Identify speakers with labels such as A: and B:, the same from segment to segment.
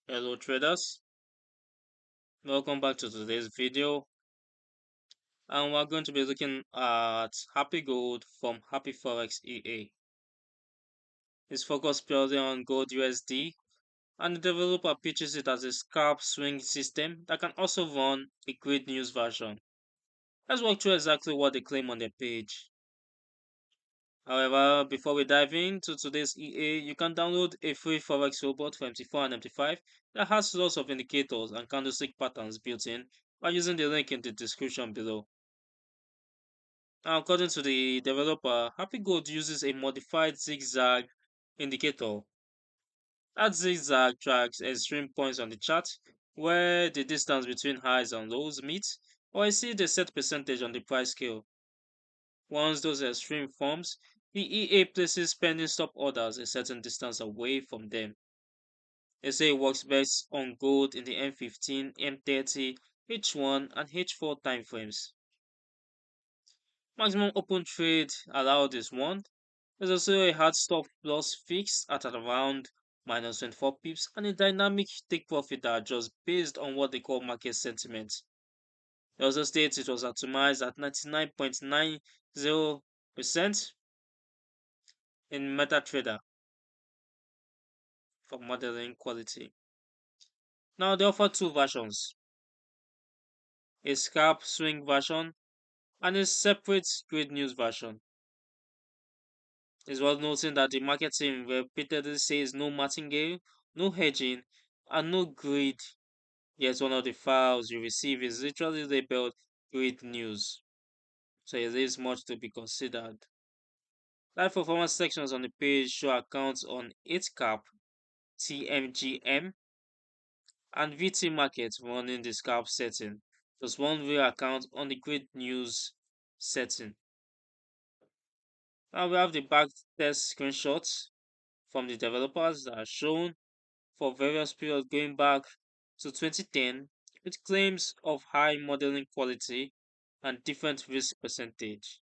A: Hello traders, welcome back to today's video, and we're going to be looking at Happy Gold from Happy Forex EA. It's focused purely on gold USD, and the developer pitches it as a scalp swing system that can also run a great news version. Let's walk through exactly what they claim on their page. However, before we dive into today's EA, you can download a free Forex robot for MT4 and MT5 that has lots of indicators and candlestick patterns built in by using the link in the description below. Now, according to the developer, Happy Gold uses a modified zigzag indicator. That zigzag tracks extreme points on the chart where the distance between highs and lows meet, or exceed a set percentage on the price scale. Once those extreme forms, the EA places pending stop orders a certain distance away from them. They say it works best on gold in the M15, M30, H1, and H4 timeframes. Maximum open trade allowed is 1. There's also a hard stop loss fixed at around minus 24 pips and a dynamic take profit that adjusts based on what they call market sentiment. It also states it was optimized at 99.90% in MetaTrader for modeling quality. Now they offer two versions, a scalp swing version and a separate great news version. It's worth noting that the market team repeatedly says no martingale, no hedging, and no greed. Yet one of the files you receive is literally labeled great news. So it leaves much to be considered. Live performance sections on the page show accounts on 8cap, TMGM, and VT market running the scalp setting. Plus one real account on the great news setting. Now we have the back test screenshots from the developers that are shown for various periods going back to 2010 with claims of high modeling quality and different risk percentage.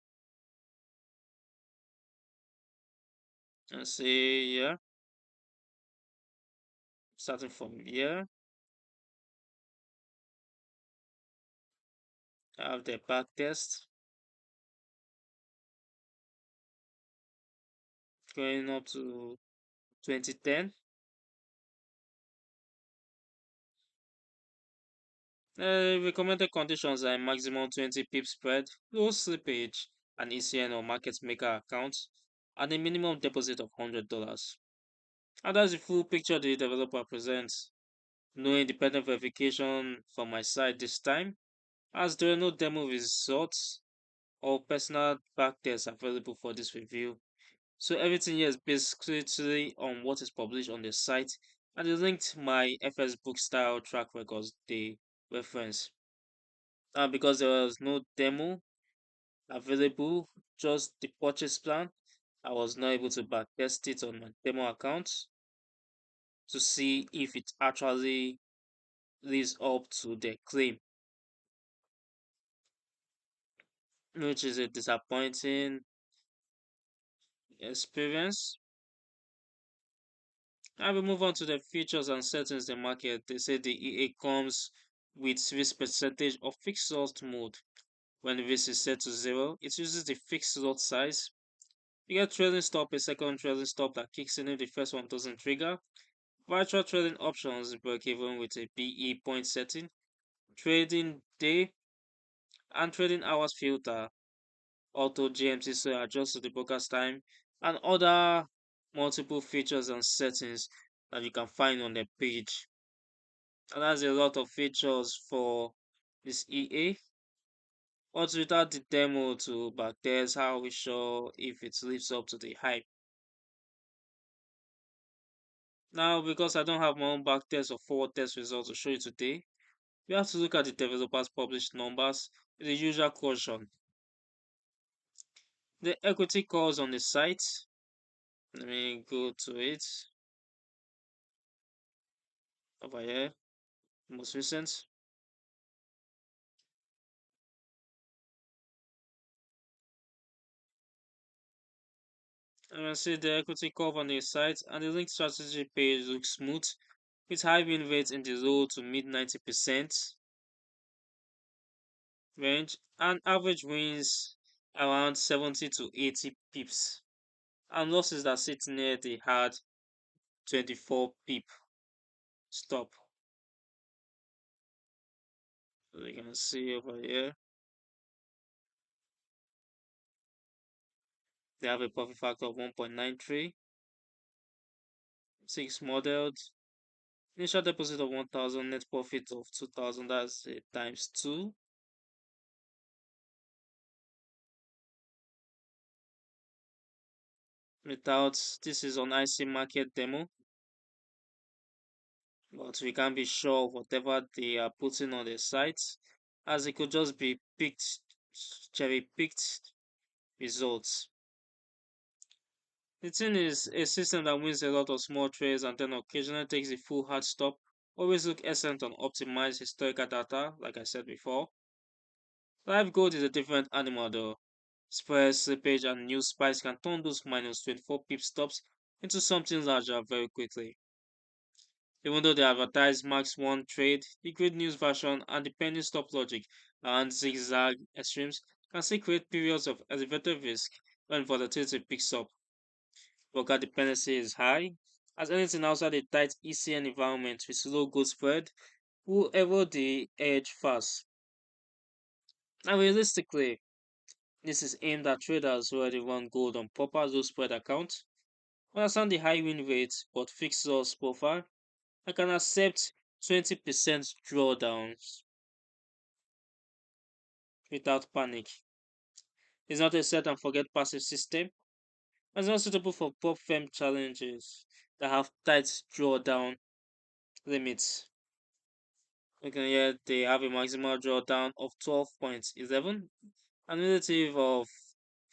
A: Let's see here, starting from here, I have the back test going up to 2010. Recommended conditions are a maximum 20 pip spread, low slippage, an ECN or market maker account, and a minimum deposit of $100. And that's the full picture the developer presents. No independent verification from my side this time, as there are no demo results or personal backtests available for this review. So everything here is basically on what is published on the site, and they linked my FS book style track records they reference. And because there was no demo available, just the purchase plan, I was not able to backtest it on my demo account to see if it actually lives up to the claim, which is a disappointing experience. I will move on to the features and settings in the market. They say the EA comes with risk percentage of fixed lot mode. When the risk is set to 0, it uses the fixed lot size. You get trailing stop, a second trailing stop that kicks in if the first one doesn't trigger. Virtual trading options break even with a BE point setting. Trading day and trading hours filter. Auto GMT so adjust to the broker's time, and other multiple features and settings that you can find on the page. And that's a lot of features for this EA. But without the demo to backtest, how are we sure if it lives up to the hype? Now, because I don't have my own backtest or forward test results to show you today, we have to look at the developers' published numbers with the usual caution. The equity calls on the site, let me go to it over here, most recent. And I see the equity curve on the site, and the link strategy page looks smooth. with high win rates in the low to mid 90% range and average wins around 70 to 80 pips and losses that sit near the hard 24 pip stop. So you can see over here they have a profit factor of 1.93, 6 modeled, initial deposit of 1000, net profit of 2000, that's times 2. Without this is on IC market demo, but we can't be sure of whatever they are putting on the site, as it could just be cherry picked results. The thing is a system that wins a lot of small trades and then occasionally takes a full hard stop. Always look excellent on optimized historical data, like I said before. Live gold is a different animal though. Spread, slippage, and new spikes can turn those minus 24 pip stops into something larger very quickly. Even though they advertise max one trade, the grid news version and the penny stop logic and zigzag extremes can still create periods of elevated risk when volatility picks up. Local dependency is high, as anything outside a tight ECN environment with low gold spread will erode the edge fast. And realistically, this is aimed at traders who already run gold on proper low spread accounts, understand the high win rate but fixed loss profile, and can accept 20% drawdowns without panic. It's not a set and forget passive system, and it's not suitable for prop firm challenges that have tight drawdown limits. You can hear they have a maximal drawdown of 12.11 and relative of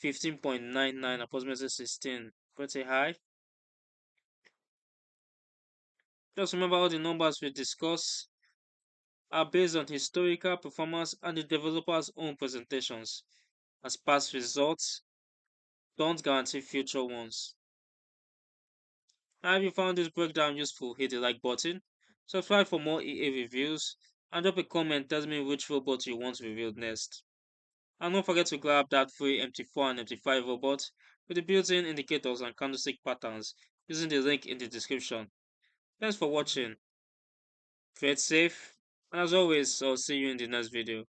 A: 15.99, approximately 16. Pretty high. Just remember all the numbers we discuss are based on historical performance and the developer's own presentations, as past results don't guarantee future ones. Now, if you found this breakdown useful, hit the like button, subscribe for more EA reviews, and drop a comment telling me which robot you want reviewed next. And don't forget to grab that free MT4 and MT5 robot with the built-in indicators and candlestick patterns using the link in the description. Thanks for watching, trade safe, and as always, I'll see you in the next video.